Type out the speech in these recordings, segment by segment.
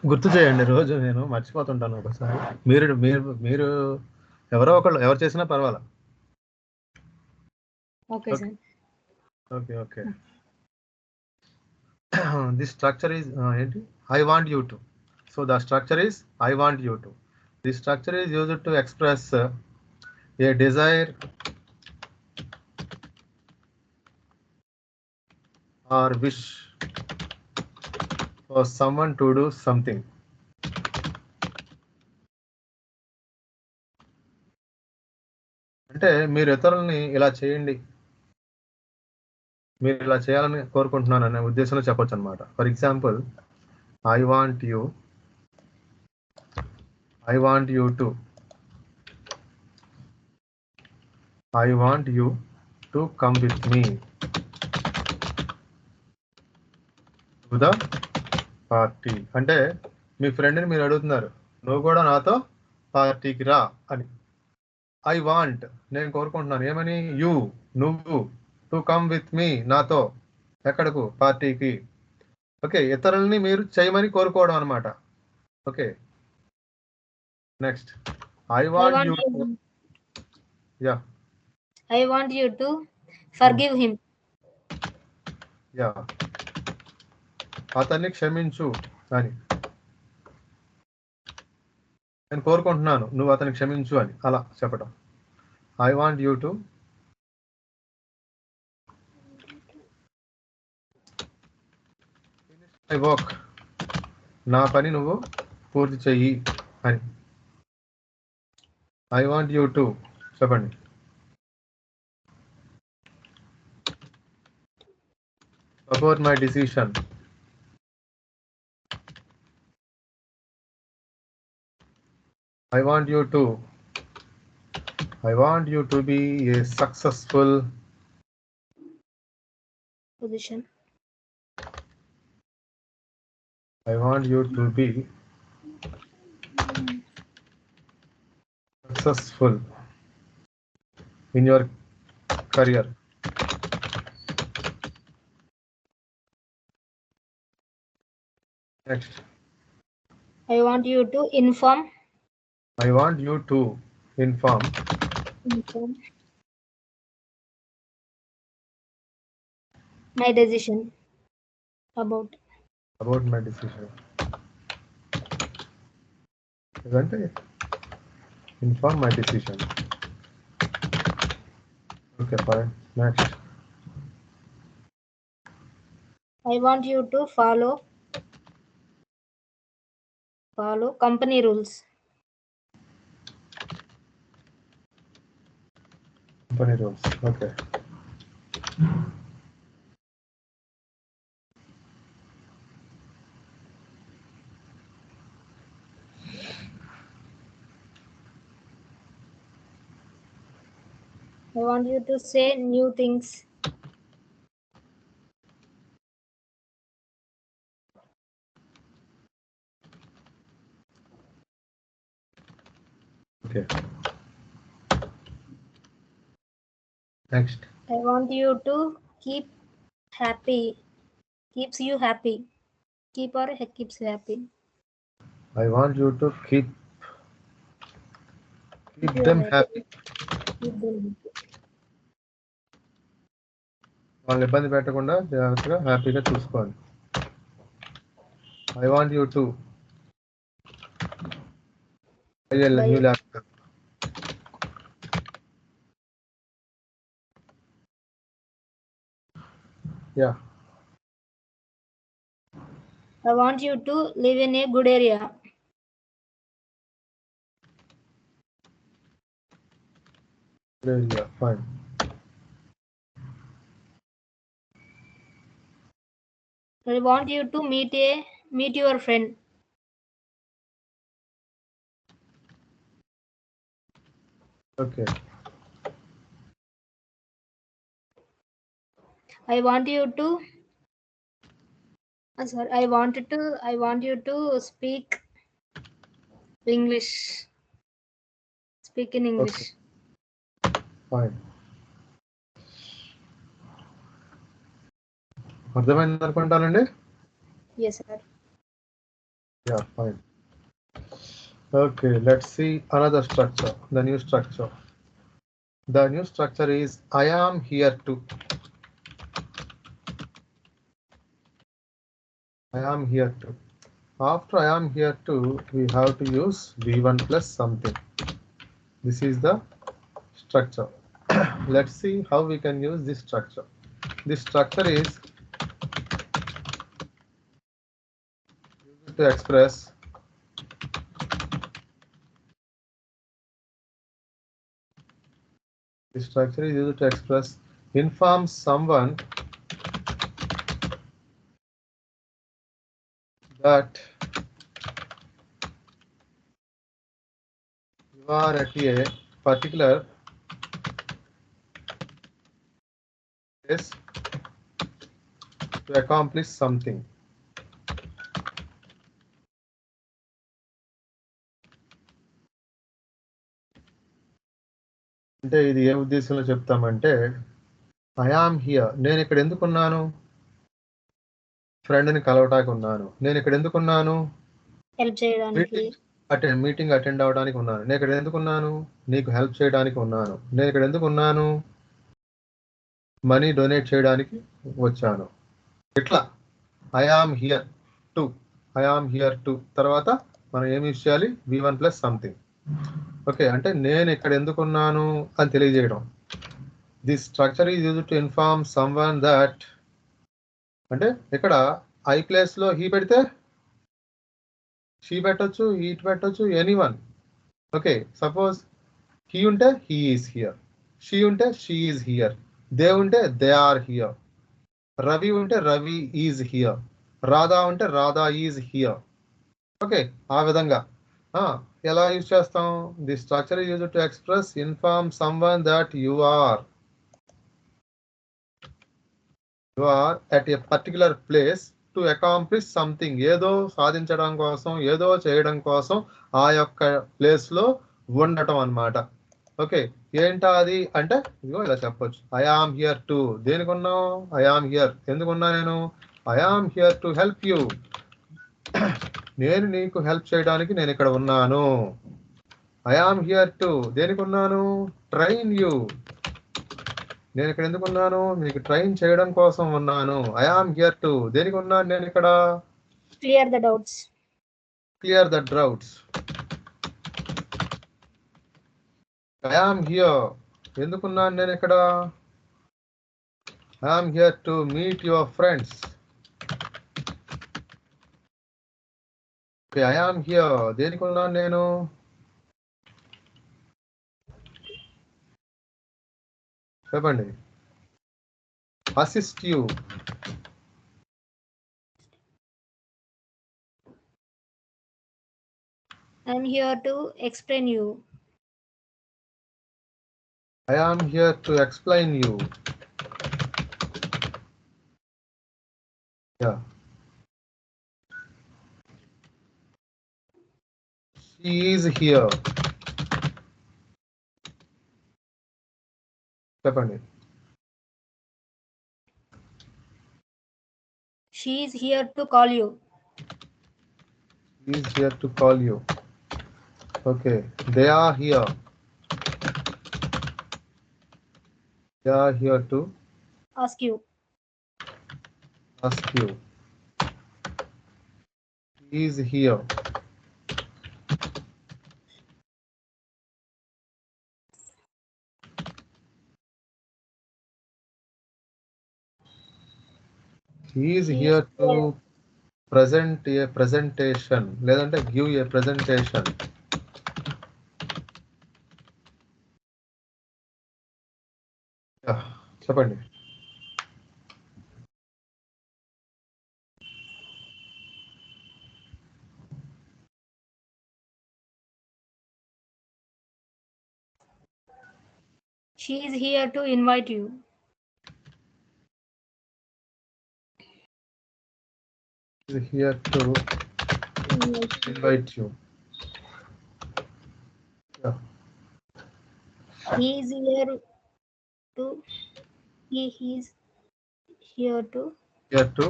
గుర్తు చేయండి రోజు, నేను మర్చిపోతుంటాను ఒకసారి. మీరు మీరు మీరు ఎవరో ఒకళ్ళు ఎవరు చేసినా పర్వాలా. Okay sir. Okay okay. This structure is ఏంటి, I want you to. So the structure is I want you to. This structure is used to express a desire or wish for someone to do something. అంటే మీరు ఇతరులని ఇలా చేయండి, మీరు ఇలా చేయాలని కోరుకుంటున్నాను అనే ఉద్దేశంలో చెప్పొచ్చు అనమాట. For example, I want you to come with me to the party. అంటే మీ ఫ్రెండ్ని మీరు అడుగుతున్నారు, నువ్వు కూడా నాతో పార్టీకి రా అని. ఐ వాంట్, నేను కోరుకుంటున్నాను ఏమని, నువ్వు, టు కమ్ విత్ మీ, నాతో ఎక్కడకు, పార్టీకి. ఓకే, ఇతరులని మీరు చేయమని కోరుకోవడం అనమాట. Okay, next I want you. Yeah, I want you to forgive him. Yeah, అతన్ని క్షమించు అని నేను కోరుకుంటున్నాను, నువ్వు అతన్ని క్షమించు అని అలా చెప్పడం. I want you to my work, నా పని నువ్వు పూర్తి చెయ్యి అని. ఐ వాంట్ యూ టు చెప్పండి. Support my decision. I want you to be a successful Position. I want you to be successful in your career. Next, I want you to inform. I want you to inform my decision about my decision. Isn't it? Inform my decision. Okay, fine. Next, I want you to follow company rules. company rules. Okay. I want you to say new things. Okay. Next, I want you to keep happy. Keeps you happy. Keep or keeps you happy. I want you to keep them happy. Keep them happy. వాళ్ళని ఇబ్బంది పెట్టకుండా జాగ్రత్తగా హ్యాపీగా చూసుకోవాలి. I want you to buy a new laptop. Yeah. I want you to live in a good area. Yeah, fine. I want you to meet your friend. Okay. I want you to I want you to speak English. Speak in English. Okay. Fine. అర్థమైంది అనుకుంటానండి. Yes, sir. Yeah, fine. Okay, let's see another structure, the new structure. The new structure is I am here to. I am here to. After I am here to, we have to use V1 plus something. This is the structure. Let's see how we can use this structure. This structure is used to express inform someone that you are at a particular place to accomplish something. అంటే ఇది ఏ ఉద్దేశంలో చెప్తామంటే I am here, నేను ఇక్కడ ఎందుకున్నాను? ఫ్రెండ్ని కలవటానికి ఉన్నాను. నేను ఇక్కడ ఎందుకున్నాను? హెల్ప్ చేయడానికి. మీటింగ్ అటెండ్ అవడానికి ఉన్నాను. నేను ఇక్కడ ఎందుకున్నాను? నీకు హెల్ప్ చేయడానికి ఉన్నాను. నేను ఇక్కడ ఎందుకున్నాను? మనీ డొనేట్ చేయడానికి వచ్చాను. ఇట్లా I am here to, I am here to తర్వాత మనం ఏమి యూజ్ చేయాలి? V1 plus something. ఓకే, అంటే నేను ఇక్కడ ఎందుకున్నాను అని తెలియజేయడం. This structure is used to inform someone that, అంటే ఇక్కడ ఐ ప్లేస్ లో హీ పెడితే షీ పెట్టొచ్చు, ఈట్ పెట్టొచ్చు, ఎనీవన్. ఓకే, సపోజ్ హీ ఉంటే హీ ఈజ్ హియర్, షీ ఉంటే షీ ఈజ్ హియర్, దే ఉంటే దే ఆర్ హియర్, రవి ఉంటే రవి ఈజ్ హియర్, రాధా ఉంటే రాధా ఈజ్ హియర్. ఓకే, ఆ విధంగా ఎలా యూజ్ చేస్తాం? The structure is used to express inform someone that you are at a particular place to accomplish something. ఏదో సాధించడం కోసం, ఏదో చేయడం కోసం ఆ యొక్క ప్లేస్ లో ఉండటం అన్నమాట. ఓకే, ఏంటా అది అంటే ఇగో ఇలా చెప్పొచ్చు. ఐ ఆమ్ హియర్ టు, దేనికి ఉన్నావు? ఐ ఆమ్ హియర్, ఎందుకున్నా నేను? I am here to help you, నేను నీకు హెల్ప్ చేయడానికి నేను ఇక్కడ ఉన్నాను. ఐ ఆమ్ హియర్ టు, దేనికి ఉన్నాను? ట్రైన్ యూ, నేను ఇక్కడ ఎందుకున్నాను? మీకు ట్రైన్ చేయడం కోసం ఉన్నాను. ఐ ఆమ్ హియర్ టు, దేనికి ఉన్నాను నేను ఇక్కడ? Clear the doubts. Clear the doubts. I am here, ఎందుకున్నాను నేను ఇక్కడ? I am here to meet your friends. I am here, దేనికి ఉన్నాను నేను? చెప్పండి. Assist you. I am here to explain you. I am here to explain you. Yeah. She is here. చెప్పండి. She is here to call you. She is here to call you. Okay. They are here. They are here to Ask you. ask you. He is here. He is here to present a presentation. లేదంటే give a presentation. Yeah. చెప్పండి. She is here to invite you. He is here to invite you. Yeah. He is here to. He is here to. Here to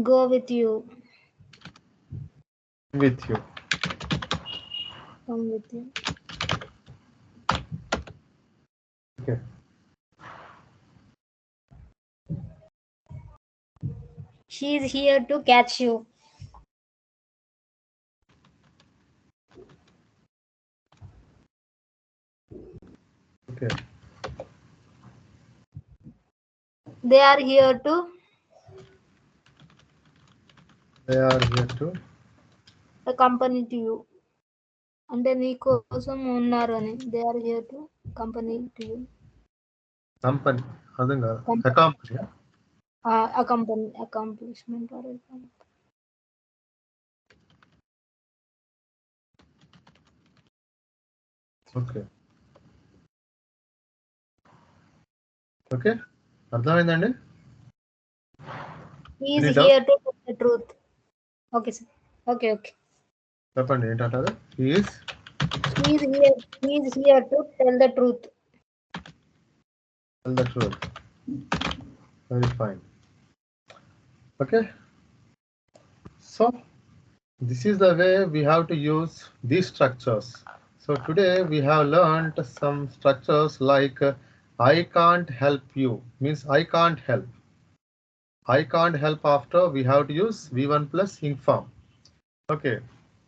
Go with you. with you. Come with you. Okay. She is here to catch you. Okay. They are here to They are here to accompany to you. అంటే నీ కోసం ఉన్నారు అని. They are here to accompany to you. company. అర్థం కాదు. Company. Accompany. Accompany, accomplishment or accomplishment. Okay. Okay, అర్థమైందండి? He is Any doubt? here to tell the truth. Okay, sir. Okay. చెప్పండి ఏంటంటారు? He is He is here to tell the truth. tell the truth. Very fine. Okay. So this is the way we have to use these structures. So today we have learned some structures like I can't help you means I can't help. I can't help after we have to use V1 plus ing form. Okay,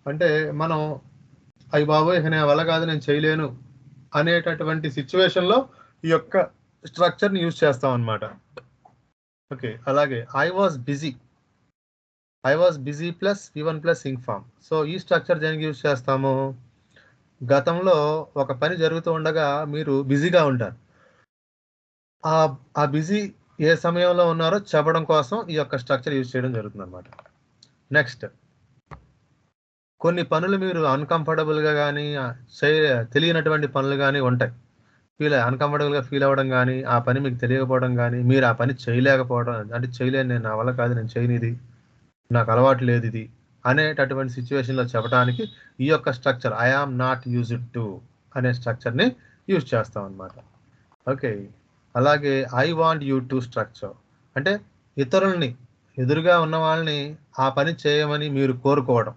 అంటే మనం అయ్యి బాబోయ్ నా వల్ల కాదు నేను చేయలేను అనేటటువంటి సిచ్యువేషన్లో ఈ యొక్క స్ట్రక్చర్ని యూజ్ చేస్తాం అన్నమాట. ఓకే, అలాగే I was busy plus V1 plus ing form. So ఈ స్ట్రక్చర్ దేనికి యూజ్ చేస్తాము? గతంలో ఒక పని జరుగుతూ ఉండగా మీరు బిజీగా ఉంటారు. ఆ బిజీ ఏ సమయంలో ఉన్నారో చెప్పడం కోసం ఈ యొక్క స్ట్రక్చర్ యూజ్ చేయడం జరుగుతుంది అనమాట. నెక్స్ట్, కొన్ని పనులు మీరు అన్కంఫర్టబుల్గా కానీ తెలియనటువంటి పనులు కానీ ఉంటాయి. అన్కంఫర్టబుల్గా ఫీల్ అవ్వడం కానీ, ఆ పని మీకు తెలియకపోవడం కానీ, మీరు ఆ పని చేయలేకపోవడం, అంటే చేయలేను నేను, నా వల్ల కాదు, నేను చేయను, ఇది నాకు అలవాటు లేదు ఇది అనేటటువంటి సిచ్యువేషన్లో చెప్పడానికి ఈ యొక్క structure I am not used to అనే స్ట్రక్చర్ని యూజ్ చేస్తాం అనమాట. ఓకే, అలాగే I want you to structure అంటే ఇతరుల్ని, ఎదురుగా ఉన్న వాళ్ళని ఆ పని చేయమని మీరు కోరుకోవడం,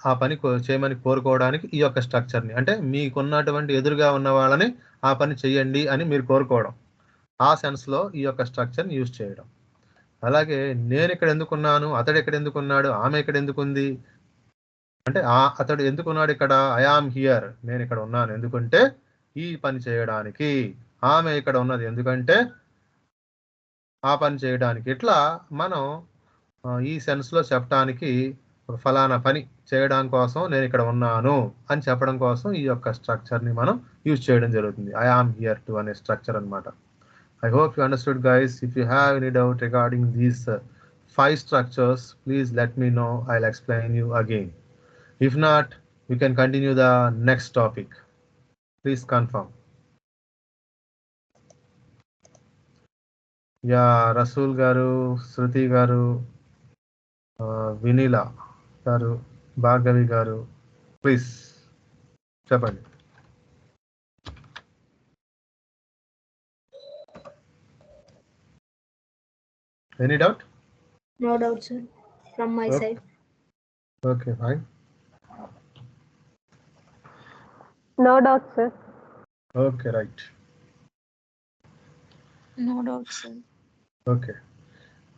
ఆ పని చేయమని కోరుకోవడానికి ఈ యొక్క స్ట్రక్చర్ని, అంటే మీకున్నటువంటి ఎదురుగా ఉన్న వాళ్ళని ఆ పని చేయండి అని మీరు కోరుకోవడం, ఆ సెన్స్లో ఈ యొక్క స్ట్రక్చర్ని యూజ్ చేయడం. అలాగే నేను ఇక్కడ ఎందుకున్నాను, అతడు ఇక్కడ ఎందుకున్నాడు, ఆమె ఇక్కడ ఎందుకుంది అంటే అతడు ఎందుకున్నాడు ఇక్కడ, ఐ ఆమ్ హియర్, నేను ఇక్కడ ఉన్నాను ఎందుకంటే ఈ పని చేయడానికి, ఆమె ఇక్కడ ఉన్నది ఎందుకంటే ఆ పని చేయడానికి. ఇట్లా మనం ఈ సెన్స్లో చెప్పడానికి ఫలానా పని చేయడం కోసం నేను ఇక్కడ ఉన్నాను అని చెప్పడం కోసం ఈ యొక్క స్ట్రక్చర్ని మనం యూజ్ చేయడం జరుగుతుంది. ఐ ఆమ్ హియర్ టు అనే స్ట్రక్చర్ అనమాట. I hope you understood, guys. If you have any doubt regarding these 5 structures, please let me know. I'll explain you again. If not, we can continue the next topic. Please confirm. Yeah, Rasul garu, Shruti garu, Vinila garu, Bhargavi garu, please చెప్పండి. Any doubt? No doubt, sir, from my side. Okay, fine. No doubt, sir. Okay, right. No doubt, sir.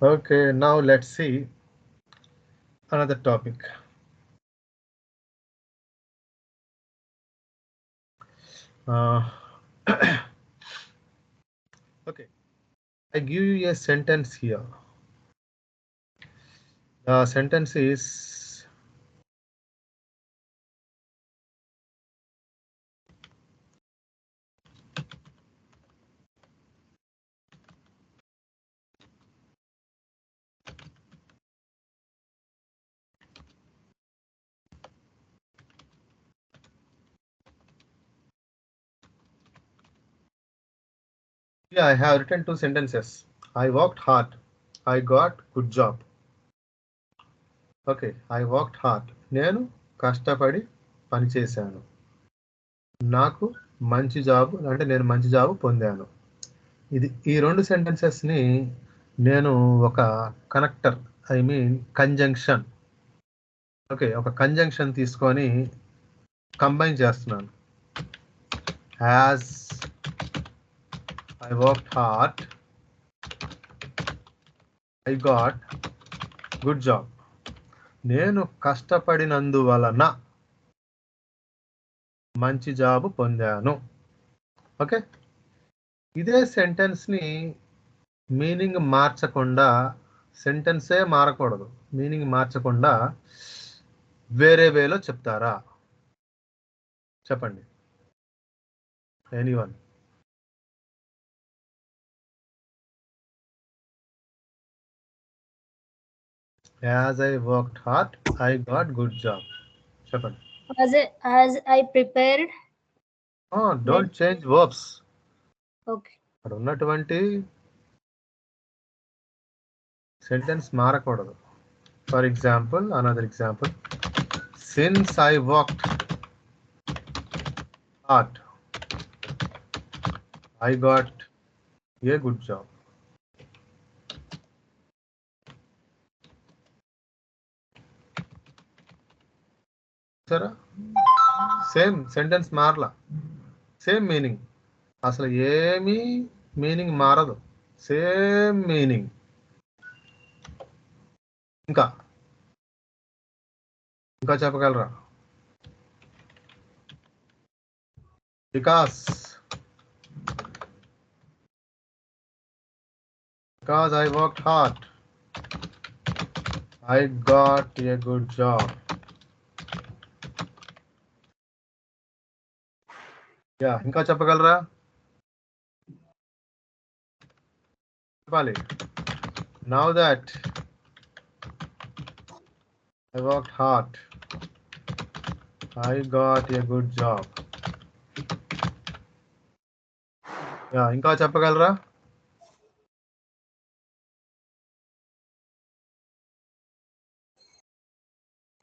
Okay, now let's see another topic. Okay, I give you a sentence here. The sentence is I have written 2 sentences. I worked hard. I got good job. Okay, I worked hard. నేను కష్టపడి పని చేశాను. నాకు మంచి job, అంటే నేను మంచి job పొందాను. ఈ 2 సెంటెన్సెస్ని నేను ఒక connector, I mean conjunction, okay, ఒక కంజంక్షన్ తీసుకొని కంబైన్ చేస్తున్నాను. As I work hard I got good job. నేను కష్టపడినందువలన మంచి జాబ్ పొందాను. ఓకే, ఇదే సెంటెన్స్ని మీనింగ్ మార్చకుండా, సెంటెన్సే మారకూడదు, మీనింగ్ మార్చకుండా వేరే వేలో చెప్తారా? చెప్పండి, anyone. As I worked hard I got good job. చెప్పండి. as I prepared. Don't change verbs. Okay, అక్కడ ఉన్నటువంటి సెంటెన్స్ మారకూడదు. For example, another example, since I worked hard I got a good job. సరే, సేమ్ సెంటెన్స్ మారలా, same meaning, అసలు ఏమీ meaning మారదు, same meaning. ఇంకా ఇంకా చెప్పగలరా? Because I worked hard I got a good job. Yeah, ఇంకా చెప్పగలరా? చెప్పాలి. Now that I worked hard I got a good job. Yeah, ఇంకా చెప్పగలరా?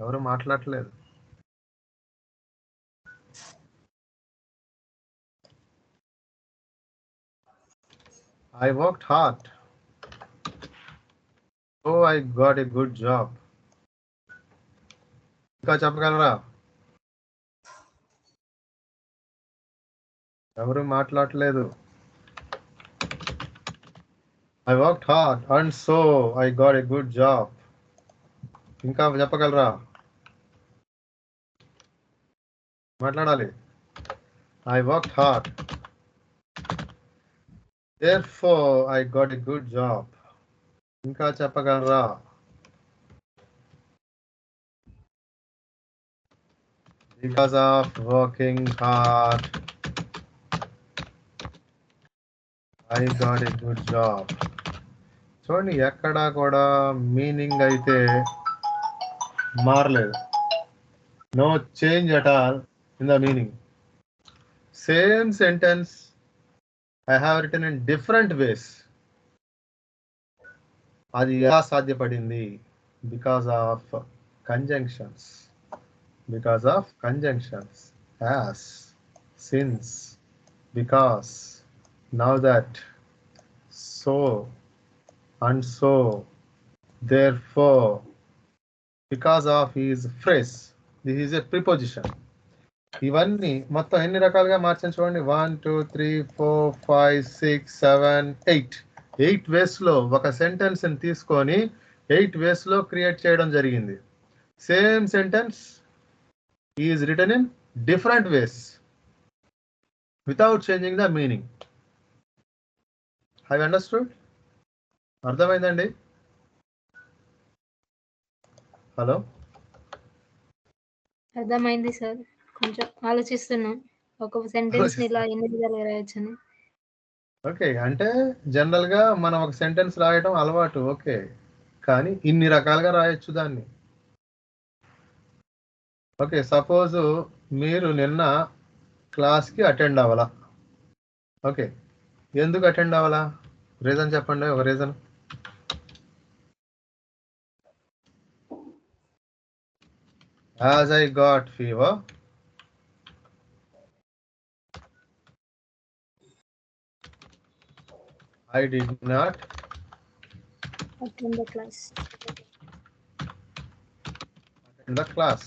ఎవరు మాట్లాడట్లేదు. I worked hard so I got a good job. ఇంకా చెప్పగలరా? ఎవరు మాట్లాడట్లేదు. I worked hard and so I got a good job. ఇంకా చెప్పగలరా? మాట్లాడాలి. I worked hard therefore I got a good job. ఇంకా చెప్పగలరా? Because of working hard I got a good job. చూడండి, ఎక్కడా కూడా మీనింగ్ అయితే మారలేదు. No change at all in the meaning. Same sentence I have written in different ways. అది ఎలా సాధ్యపడింది? Because of conjunctions. Because of conjunctions. As, since, because, now that, so, and so, therefore. Because of is phrase. This is a preposition. ఇవన్నీ మొత్తం ఎన్ని రకాలుగా మార్చని చూడండి. 1 2 3 4 5 6 7 8 8 వేస్లో ఒక sentence ని తీసుకొని 8 వేస్లో క్రియేట్ చేయడం జరిగింది. Same sentence is return in different ways without changing the meaning. Have understood? అర్థమైందండి? హలో, అర్థమైంది సార్. కొంచెం ఆలోచిస్తున్నాం ఒక సెంటెన్స్ ని ఇలా ఎన్ని విధాలుగా రాయొచ్చని. ఓకే, అంటే జనరల్ గా మనం ఒక సెంటెన్స్ రాయడం అలవాటు, ఓకే, కానీ ఇన్ని రకాలుగా రాయొచ్చు దాన్ని. ఓకే, సపోజ్ మీరు నిన్న క్లాస్కి అటెండ్ అవ్వాలా. ఓకే, ఎందుకు అటెండ్ అవ్వాలా? రీజన్ చెప్పండి, ఒక reason. As I got fever I did not attend the class. Attend the class.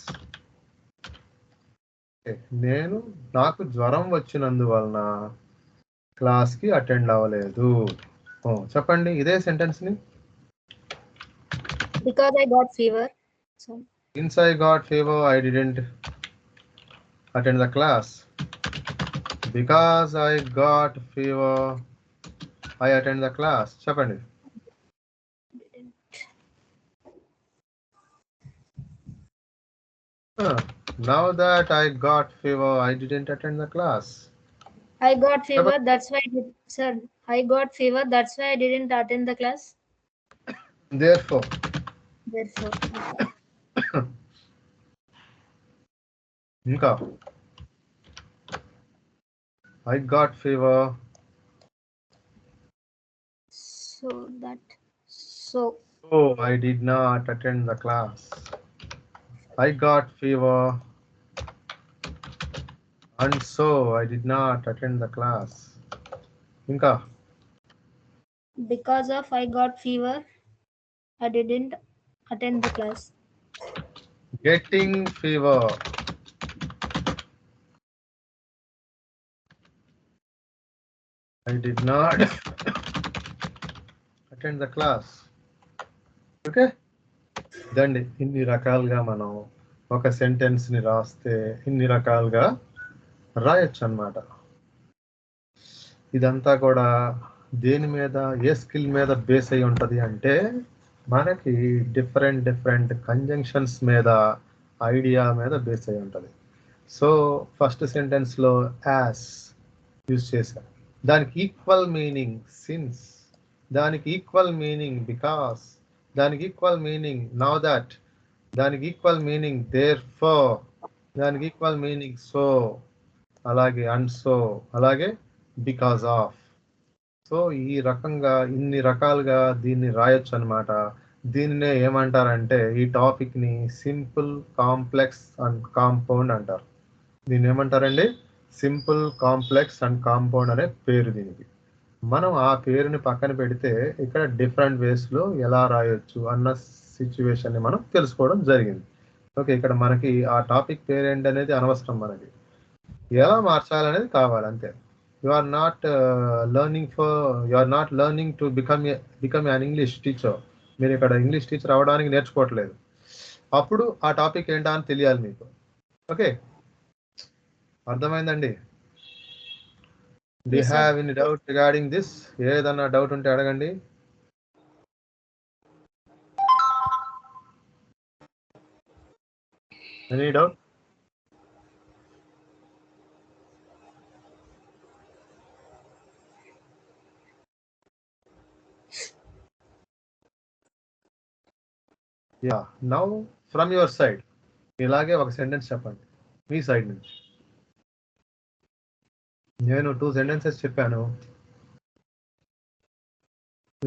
నేను నాకు జ్వరం వచ్చినందువలన క్లాస్ కి అటెండ్ అవ్వలేదు. చెప్పండి ఇదే సెంటెన్స్ ని. Because I got fever. So Since I got fever, I didn't attend the class. Because I got fever, I attend the class. చెప్పండి. Now that I got fever, I didn't attend the class. I got fever. That's why sir. I got fever. That's why I didn't attend the class. Therefore. ఇంకా I got fever. So I did not attend the class. I got fever. And so I did not attend the class. ఇంకా because of I got fever, I didn't attend the class. Getting fever. I did not attend the class. Okay దండి ఇన్ని రకాలుగా మనం ఒక sentence ని రాస్తే ఇన్ని రకాలుగా రాయొచ్చు అన్నమాట. ఇదంతా కూడా దేని మీద ఏ స్కిల్ మీద బేస్ అయి ఉంటది అంటే మనకి డిఫరెంట్ కంజంక్షన్స్ మీద ఐడియా మీద బేస్ అయి ఉంటది. సో ఫస్ట్ సెంటెన్స్ లో యాస్ యూజ్ చేశాం, దానికి ఈక్వల్ మీనింగ్ సిన్స్, దానికి ఈక్వల్ మీనింగ్ బికాస్, దానికి ఈక్వల్ మీనింగ్ నౌ దట్, దానికి ఈక్వల్ మీనింగ్ దేర్ ఫోర్, దానికి ఈక్వల్ మీనింగ్ సో, అలాగే అండ్ సో, అలాగే బికాస్ ఆఫ్. సో ఈ రకంగా ఇన్ని రకాలుగా దీన్ని రాయొచ్చు అనమాట. దీన్నే ఏమంటారంటే ఈ టాపిక్ ని సింపుల్, కాంప్లెక్స్ అండ్ కాంపౌండ్ అంటారు. దీన్ని ఏమంటారండి? సింపుల్, కాంప్లెక్స్ అండ్ కాంపౌండ్ అనే పేరు దీనికి. మనం ఆ పేరుని పక్కన పెడితే ఇక్కడ డిఫరెంట్ వేస్ లో ఎలా రాయొచ్చు అన్న సిచ్యువేషన్ ని మనం తెలుసుకోవడం జరిగింది. ఓకే, ఇక్కడ మనకి ఆ టాపిక్ పేరు ఏంటి అనేది అనవసరం, మనకి ఎలా మార్చాలనేది కావాలి అంతే. You are not learning to become an English teacher. మీరు ఇక్కడ ఇంగ్లీష్ టీచర్ అవ్వడానికి నేర్చుకోవట్లేదు. అప్పుడు ఆ టాపిక్ ఏంటా అని తెలియాలి మీకు. ఓకే, అర్థమైందండి? Do you have any doubt regarding this? ఏదన్నా డౌట్ ఉంటే అడగండి. Any doubt? Yeah, now from your side ఇలాగే ఒక సెంటెన్స్ చెప్పండి మీ సైడ్ నుంచి. నేను 2 సెంటెన్సెస్ చెప్పాను,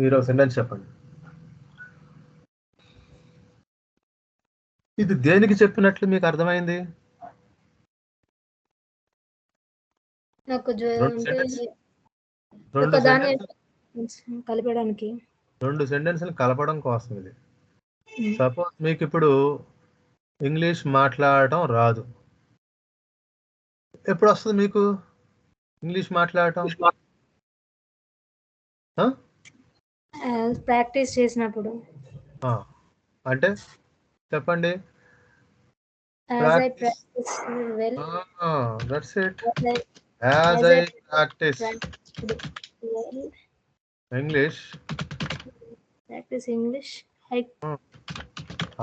మీరు ఒక సెంటెన్స్ చెప్పండి. ఇది దేనికి చెప్పినట్లు మీకు అర్థమైంది? నాకు కలపడానికి 2 సెంటెన్స్లు కలపడం కోసం ఇది. సపోజ్ మీకు ఇప్పుడు ఇంగ్లీష్ మాట్లాడటం రాదు, ఎప్పుడు వస్తుంది మీకు ఇంగ్లీష్ మాట్లాడటం? ప్రాక్టీస్ చేసినప్పుడు. అంటే చెప్పండి. That's it. As I practice English,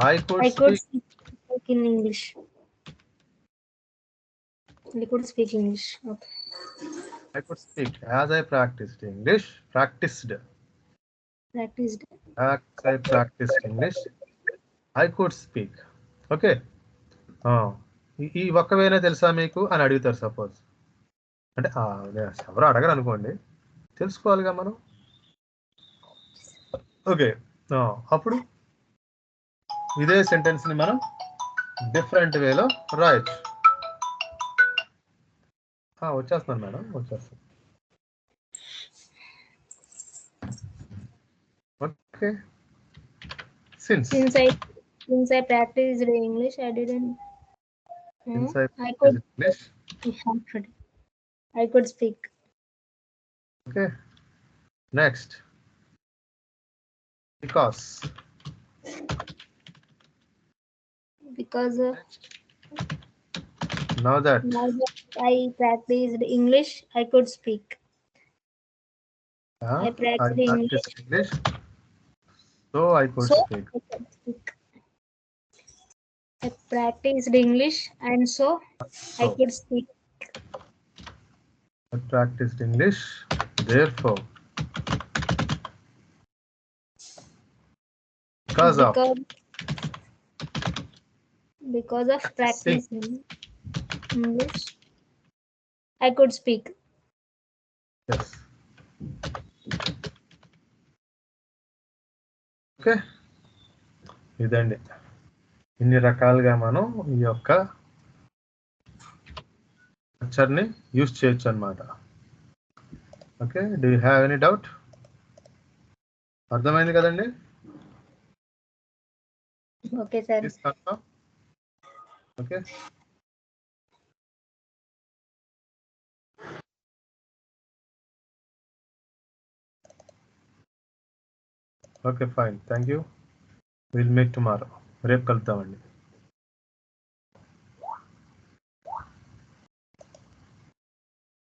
I could speak in English. I could speak English. Okay. I could speak as I practiced English. Practiced. As I practiced English, I could speak. Okay. ఈ ఒక్కవేనా తెలుసా మీకు అని అడుగుతారు suppose. అంటే ఎవరు అడగరు అనుకోండి, తెలుసుకోవాలిగా మనం. ఓకే, అప్పుడు ఇదే సెంటెన్స్ ని మనం డిఫరెంట్ వేలో రాయొచ్చు. వచ్చేస్తున్నాను మేడం, వచ్చేస్తాను. Okay, Since. Since I practiced English, I didn't. Since I I could. English. I could speak. Okay. Next. Because. Because Now that. now that I practiced English, I could speak. I practiced English, so I could so speak. I could speak. I practiced English, and so I could speak. I practiced English, therefore. Because of practicing English, I could speak. Yes. Okay, ఇదండి. ఇన్ని రకాలుగా మనం ఈ యొక్క స్ట్రక్చర్ని use చేయొచ్చు అన్నమాట. Okay, do you have any doubt? అర్థమైంది కదండి? Okay sir. Okay, okay, fine, thank you. Will meet tomorrow. రేపు కలుద్దామండి.